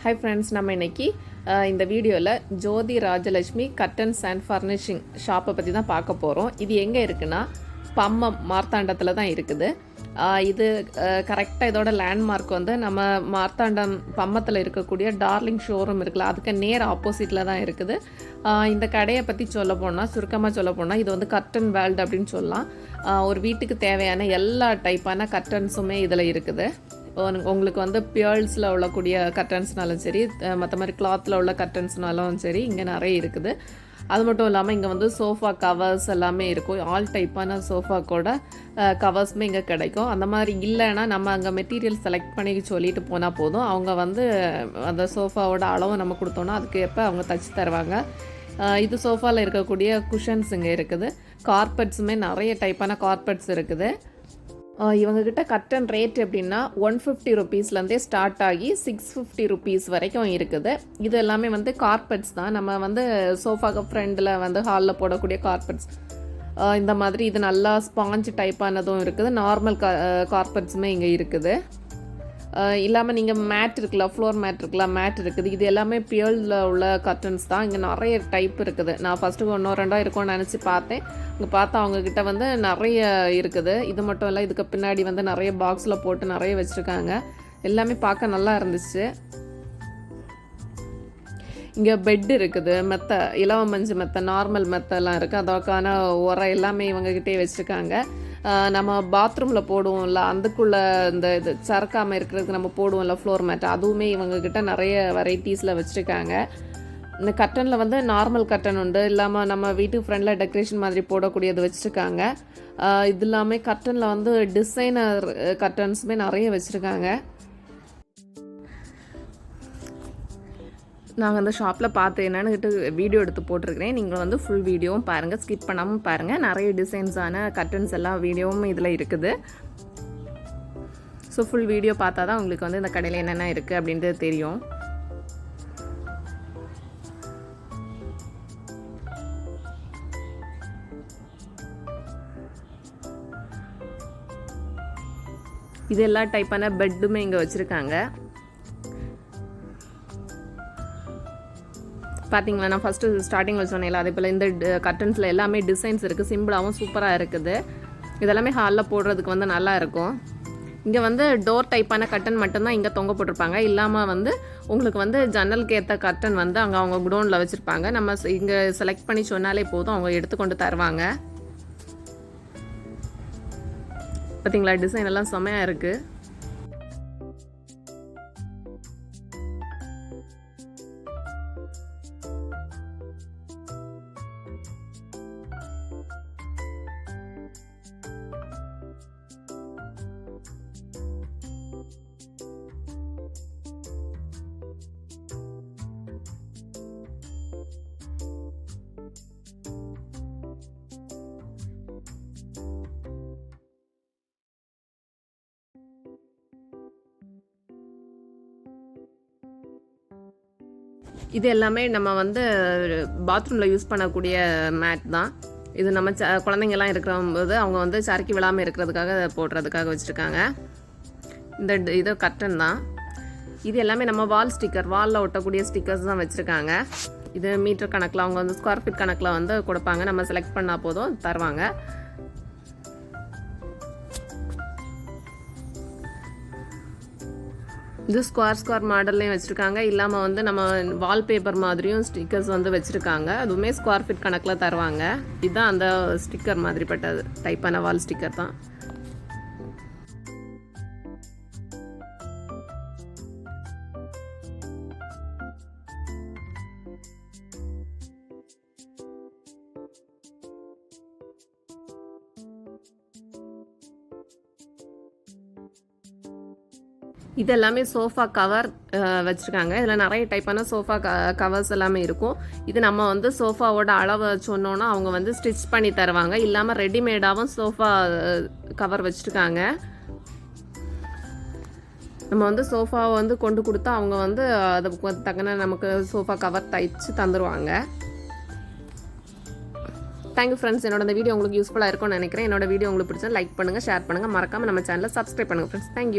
Hi friends, நம்ம இன்னைக்கு இந்த வீடியோவில் ஜோதி ராஜலட்சுமி கர்டன்ஸ் அண்ட் ஃபர்னிஷிங் ஷாப்பை பற்றி தான் பார்க்க போகிறோம். இது எங்கே இருக்குன்னா பம்மம் மார்த்தாண்டத்தில் தான் இருக்குது. இது கரெக்டாக இதோட லேண்ட்மார்க் வந்து நம்ம மார்த்தாண்டம் பம்மத்தில் இருக்கக்கூடிய டார்லிங் ஷோரூம் இருக்குல்ல, அதுக்கு நேர் ஆப்போசிட்டில் தான் இருக்குது. இந்த கடையை பற்றி சுருக்கமாக சொல்ல போனால் இது வந்து கர்டன் வேர்ல்டு அப்படின்னு சொல்லலாம். ஒரு வீட்டுக்கு தேவையான எல்லா டைப்பான கர்டன்ஸுமே இதில் இருக்குது. உங்களுக்கு வந்து பியர்ல்ஸில் உள்ளக்கூடிய கர்டன்ஸ்னாலும் சரி, மற்ற மாதிரி கிளாத்தில் உள்ள கர்டன்ஸ்னாலும் சரி இங்கே நிறைய இருக்குது. அது மட்டும் இல்லாமல் இங்கே வந்து சோஃபா கவர்ஸ் எல்லாமே இருக்கும். ஆல் டைப்பான சோஃபாக்கோட கவர்ஸுமே இங்கே கிடைக்கும். அந்த மாதிரி இல்லைன்னா நம்ம அங்கே மெட்டீரியல் செலக்ட் பண்ணி சொல்லிட்டு போனால் போதும். அவங்க வந்து அந்த சோஃபாவோட அளவு நம்ம கொடுத்தோன்னா அதுக்கேற்ப அவங்க தச்சு தருவாங்க. இது சோஃபாவில் இருக்கக்கூடிய குஷன்ஸ் இங்கே இருக்குது. கார்பெட்ஸுமே நிறைய டைப்பான கார்பெட்ஸ் இருக்குது. இவங்கக்கிட்ட கர்டன் ரேட் எப்படின்னா 150 ருபீஸ்லேருந்தே ஸ்டார்ட் ஆகி 650 ருபீஸ் வரைக்கும் இருக்குது. இது எல்லாமே வந்து கார்பெட்ஸ் தான். நம்ம வந்து சோஃபாக்கு ஃப்ரெண்டில் வந்து ஹாலில் போடக்கூடிய கார்பெட்ஸ் இந்த மாதிரி இது நல்லா ஸ்பாஞ்ச் டைப்பானதும் இருக்குது. நார்மல் கார்பெட்ஸுமே இங்கே இருக்குது. இல்லாமல் நீங்கள் மேட் இருக்குல்ல, ஃப்ளோர் மேட் இருக்குது. இது எல்லாமே பியர்ல உள்ள கர்டன்ஸ் தான். இங்கே நிறைய டைப் இருக்குது. நான் ஃபஸ்ட்டு 1-2 இருக்கும்னு நினச்சி பார்த்தேன். இங்கே பார்த்தா அவங்கக்கிட்ட வந்து நிறைய இருக்குது. இது மட்டும் இல்லை, இதுக்கு பின்னாடி வந்து நிறைய பாக்ஸில் போட்டு நிறைய வச்சுருக்காங்க. எல்லாமே பார்க்க நல்லா இருந்துச்சு. இங்கே பெட் இருக்குது, மெத்தை, இலவ மஞ்சு மெத்தை, நார்மல் மெத்தெல்லாம் இருக்குது. அதற்கான உரம் எல்லாமே இவங்ககிட்டே வச்சுருக்காங்க. நம்ம பாத்ரூமில் போடுவோம்ல, அதுக்குள்ளே இந்த இது சறுக்காமல் இருக்கிறதுக்கு நம்ம போடுவோம்ல ஃப்ளோர் மேட், அதுவுமே இவங்கக்கிட்ட நிறைய வெரைட்டிஸில் வச்சுருக்காங்க. இந்த கர்டனில் வந்து நார்மல் கர்டன் உண்டு, இல்லாமல் நம்ம வீட்டு ஃப்ரெண்டில் டெக்கரேஷன் மாதிரி போடக்கூடியது வச்சுருக்காங்க. இது இல்லாமல் கர்டனில் வந்து டிசைனர் கர்டன்ஸுமே நிறைய வச்சுருக்காங்க. நாங்கள் அந்த ஷாப்பில் பார்த்து என்னென்னு வீடியோ எடுத்து போட்டிருக்கிறேன். நீங்கள் வந்து ஃபுல் வீடியோவும் பாருங்கள், ஸ்கிப் பண்ணாமல் பாருங்கள். நிறைய டிசைன்ஸான கர்டன்ஸ் எல்லாம் வீடியோவும் இதில் இருக்குது. ஸோ ஃபுல் வீடியோ பார்த்தா தான் உங்களுக்கு வந்து இந்த கடையில் என்னென்ன இருக்குது அப்படின்றது தெரியும். இது எல்லா டைப்பான பெட்டுமே இங்கே வச்சுருக்காங்க. பார்த்தீங்களா, நான் ஃபஸ்ட்டு ஸ்டார்டிங்கில் சொன்னேன், அதே போல் இந்த கர்டன்ஸில் எல்லாமே டிசைன்ஸ் இருக்குது. சிம்பிளாகவும் சூப்பராக இருக்குது. இதெல்லாமே ஹாலில் போடுறதுக்கு வந்து நல்லா இருக்கும். இங்கே வந்து டோர் டைப்பான கர்டன் மட்டும்தான் இங்கே தொங்க போட்டிருப்பாங்க. இல்லாமல் வந்து உங்களுக்கு வந்து ஜன்னலுக்கு ஏற்ற கர்டன் வந்து அங்கே அவங்க குடோனில் வச்சுருப்பாங்க. நம்ம இங்கே செலக்ட் பண்ணி சொன்னாலே போதும், அவங்க எடுத்துக்கொண்டு தருவாங்க. பார்த்தீங்களா, டிசைன் எல்லாம் செமையாக இருக்குது. இது எல்லாமே நம்ம வந்து பாத்ரூமில் யூஸ் பண்ணக்கூடிய மேட் தான். இது நம்ம குழந்தைங்கள்லாம் இருக்கிறபோது அவங்க வந்து சறுக்கி விழாமல் இருக்கிறதுக்காக போடுறதுக்காக வச்சுருக்காங்க. இது கர்டன் தான். இது எல்லாமே நம்ம வாலில் ஒட்டக்கூடிய ஸ்டிக்கர்ஸ் தான் வச்சுருக்காங்க. இது மீட்டர் கணக்கில் அவங்க வந்து ஸ்கொயர் ஃபீட் கணக்கில் வந்து கொடுப்பாங்க. நம்ம செலக்ட் பண்ணால் போதும் தருவாங்க. இது ஸ்கொயர் மாடல்லையும் வச்சுருக்காங்க. இல்லாமல் வந்து நம்ம வால்பேப்பர் மாதிரியும் ஸ்டிக்கர்ஸ் வந்து வச்சுருக்காங்க. அதுவுமே ஸ்கொயர் ஃபீட் கணக்கில் தருவாங்க. இதுதான் அந்த ஸ்டிக்கர் மாதிரிப்பட்ட டைப்பான வால் ஸ்டிக்கர் தான். இது எல்லாமே சோஃபா கவர் வச்சுருக்காங்க. இதில் நிறைய டைப்பான சோஃபா கவர்ஸ் எல்லாமே இருக்கும். இது நம்ம வந்து சோஃபாவோட அளவை சொன்னோன்னா அவங்க வந்து ஸ்டிச் பண்ணி தருவாங்க. இல்லாமல் ரெடிமேடாகவும் சோஃபா கவர் வச்சுருக்காங்க. நம்ம வந்து சோஃபாவை வந்து கொண்டு கொடுத்தா அவங்க வந்து அதுக்கு தக்கன நமக்கு சோஃபா கவர் தைச்சு தந்துடுவாங்க. Thank you friends. என்னோட இந்த வீடியோ உங்களுக்கு யூஸ்ஃபுல்லாக இருக்கும்னு நினைக்கிறேன். என்னோட வீடியோ உங்களுக்கு பிடிச்சா லைக் பண்ணுங்கள், ஷேர் பண்ணுங்கள், மறக்காமல் நம்ம சேனலை சப்ஸ்கிரைப் பண்ணுங்கள் ஃப்ரெண்ட்ஸ். தேங்க்யூ.